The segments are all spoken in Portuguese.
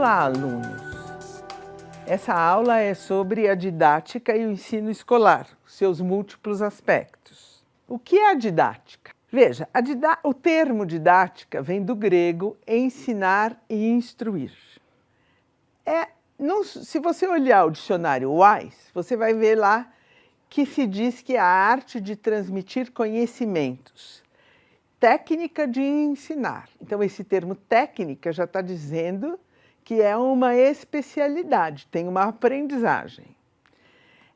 Olá, alunos! Essa aula é sobre a didática e o ensino escolar, seus múltiplos aspectos. O que é a didática? Veja, o termo didática vem do grego ensinar e instruir. Se você olhar o dicionário Wise, você vai ver lá que se diz que é a arte de transmitir conhecimentos, técnica de ensinar. Então, esse termo técnica já está dizendo que é uma especialidade, tem uma aprendizagem.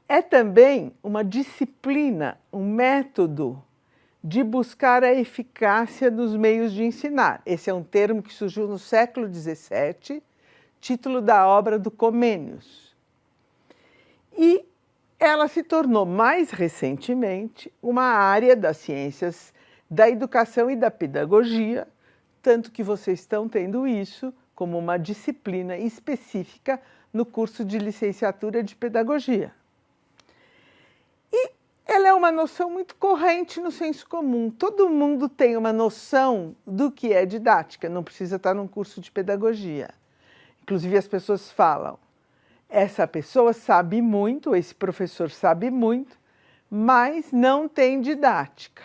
É também uma disciplina, um método de buscar a eficácia dos meios de ensinar. Esse é um termo que surgiu no século XVII, título da obra do Comênios. E ela se tornou mais recentemente uma área das ciências da educação e da pedagogia, tanto que vocês estão tendo isso como uma disciplina específica no curso de licenciatura de pedagogia. E ela é uma noção muito corrente no senso comum. Todo mundo tem uma noção do que é didática, não precisa estar num curso de pedagogia. Inclusive as pessoas falam, essa pessoa sabe muito, esse professor sabe muito, mas não tem didática.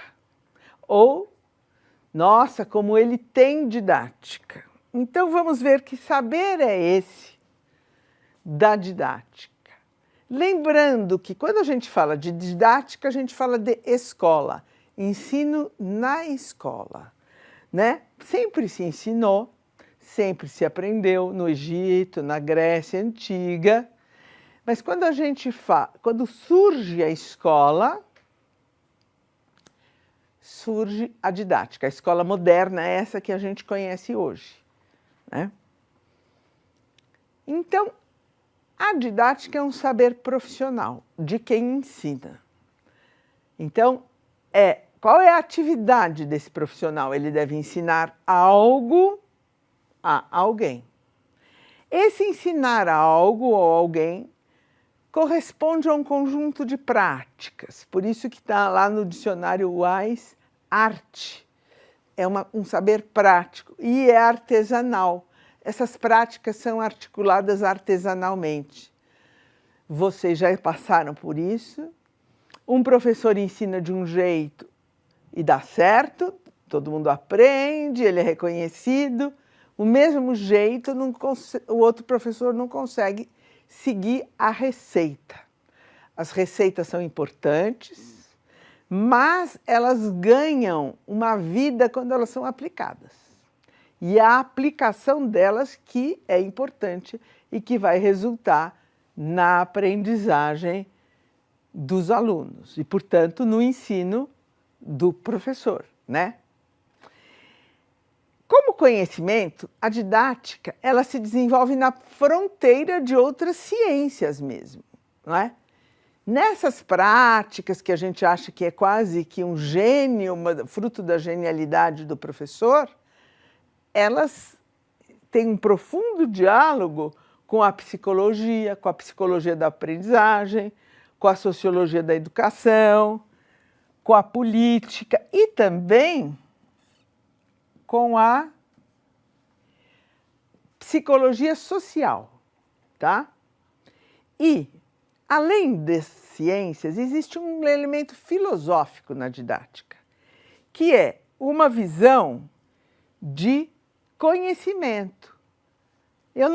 Ou, nossa, como ele tem didática. Então vamos ver que saber é esse da didática. Lembrando que quando a gente fala de didática, a gente fala de escola, ensino na escola, né? Sempre se ensinou, sempre se aprendeu no Egito, na Grécia Antiga, mas quando surge a escola, surge a didática. A escola moderna é essa que a gente conhece hoje, né? Então, a didática é um saber profissional de quem ensina. Então, qual é a atividade desse profissional? Ele deve ensinar algo a alguém. Esse ensinar algo ou alguém corresponde a um conjunto de práticas. Por isso que está lá no dicionário Wise, arte. É um saber prático e é artesanal. Essas práticas são articuladas artesanalmente. Vocês já passaram por isso. Um professor ensina de um jeito e dá certo, todo mundo aprende, ele é reconhecido. O mesmo jeito, o outro professor não consegue seguir a receita. As receitas são importantes, mas elas ganham uma vida quando elas são aplicadas. E a aplicação delas que é importante e que vai resultar na aprendizagem dos alunos e, portanto, no ensino do professor, né? Como conhecimento, a didática ela se desenvolve na fronteira de outras ciências mesmo, não é? Nessas práticas que a gente acha que é quase que um gênio, fruto da genialidade do professor, elas têm um profundo diálogo com a psicologia da aprendizagem, com a sociologia da educação, com a política e também com a psicologia social, tá? E, além das ciências, existe um elemento filosófico na didática, que é uma visão de conhecimento. Eu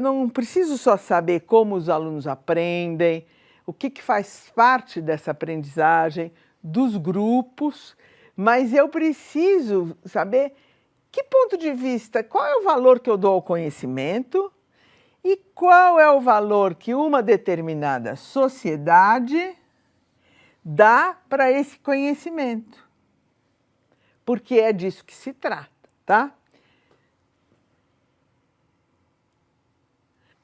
não preciso só saber como os alunos aprendem, o que faz parte dessa aprendizagem, dos grupos, mas eu preciso saber que ponto de vista, qual é o valor que eu dou ao conhecimento e qual é o valor que uma determinada sociedade dá para esse conhecimento. Porque é disso que se trata, tá?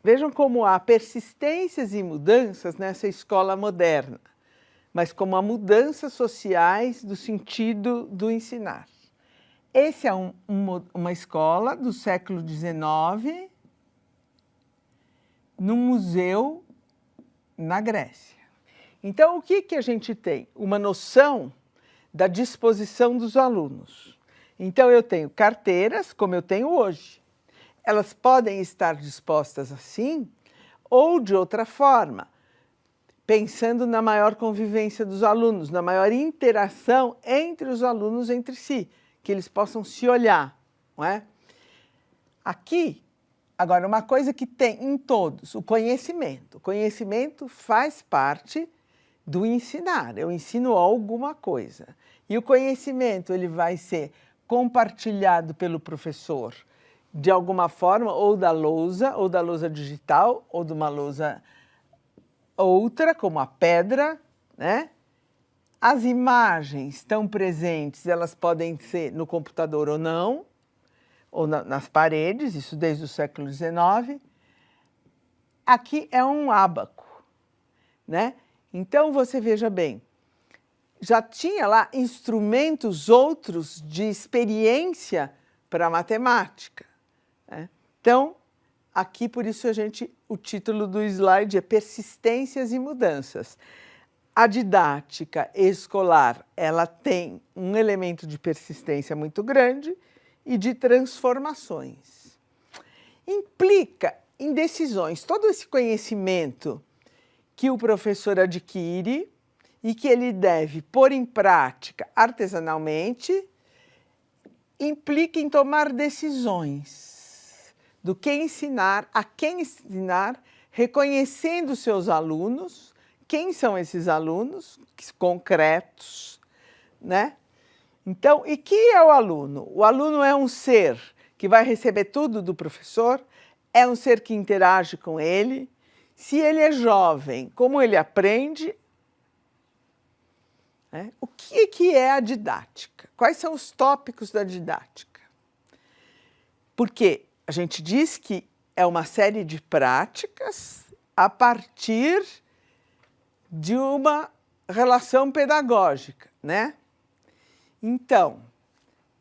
Vejam como há persistências e mudanças nessa escola moderna, mas como há mudanças sociais do sentido do ensinar. Essa é uma escola do século XIX, num museu na Grécia. Então, o que a gente tem? Uma noção da disposição dos alunos. Então, eu tenho carteiras, como eu tenho hoje. elas podem estar dispostas assim ou de outra forma, pensando na maior convivência dos alunos, na maior interação entre os alunos entre si, que eles possam se olhar, não é? Aqui, agora, uma coisa que tem em todos, o conhecimento. O conhecimento faz parte do ensinar. Eu ensino alguma coisa. E o conhecimento ele vai ser compartilhado pelo professor de alguma forma, ou da lousa digital, ou de uma lousa outra, como a pedra, né? As imagens estão presentes, elas podem ser no computador ou não, ou nas paredes, isso desde o século XIX. Aqui é um ábaco, né? Então, você veja bem, já tinha lá instrumentos outros de experiência para a matemática, né? Então, aqui por isso o título do slide é Persistências e Mudanças. A didática escolar, ela tem um elemento de persistência muito grande e de transformações. Implica em decisões, todo esse conhecimento que o professor adquire e que ele deve pôr em prática artesanalmente, implica em tomar decisões do que ensinar, a quem ensinar, reconhecendo seus alunos, quem são esses alunos concretos, né? Então, e que é o aluno? O aluno é um ser que vai receber tudo do professor, é um ser que interage com ele. Se ele é jovem, como ele aprende? Né? O que é a didática? Quais são os tópicos da didática? Porque a gente diz que é uma série de práticas a partir de uma relação pedagógica, né? Então,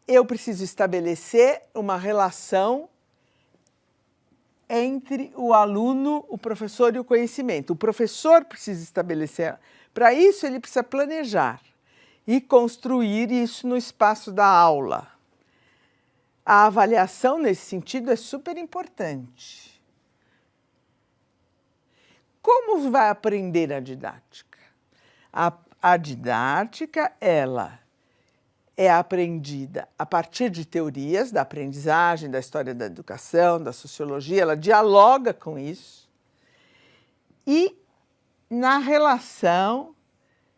eu preciso estabelecer uma relação entre o aluno, o professor e o conhecimento. O professor precisa estabelecer. Para isso, ele precisa planejar e construir isso no espaço da aula. A avaliação, nesse sentido, é super importante. Como vai aprender a didática? A didática, ela é aprendida a partir de teorias da aprendizagem, da história da educação, da sociologia, ela dialoga com isso e na relação,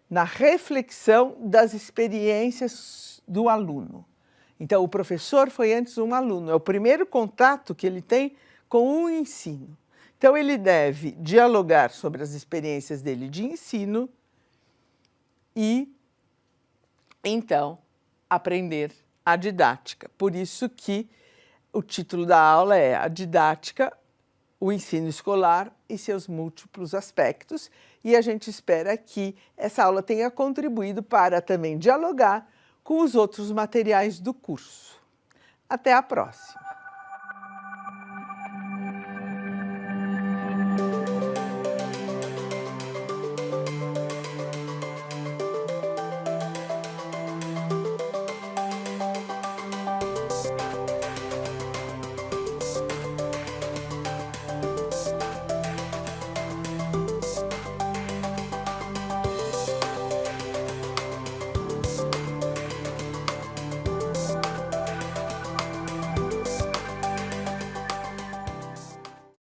na reflexão das experiências do aluno. Então, o professor foi antes um aluno, é o primeiro contato que ele tem com o ensino. Então, ele deve dialogar sobre as experiências dele de ensino e, então, aprender a didática. Por isso que o título da aula é A Didática, o Ensino Escolar e seus múltiplos aspectos. E a gente espera que essa aula tenha contribuído para também dialogar com os outros materiais do curso. Até a próxima!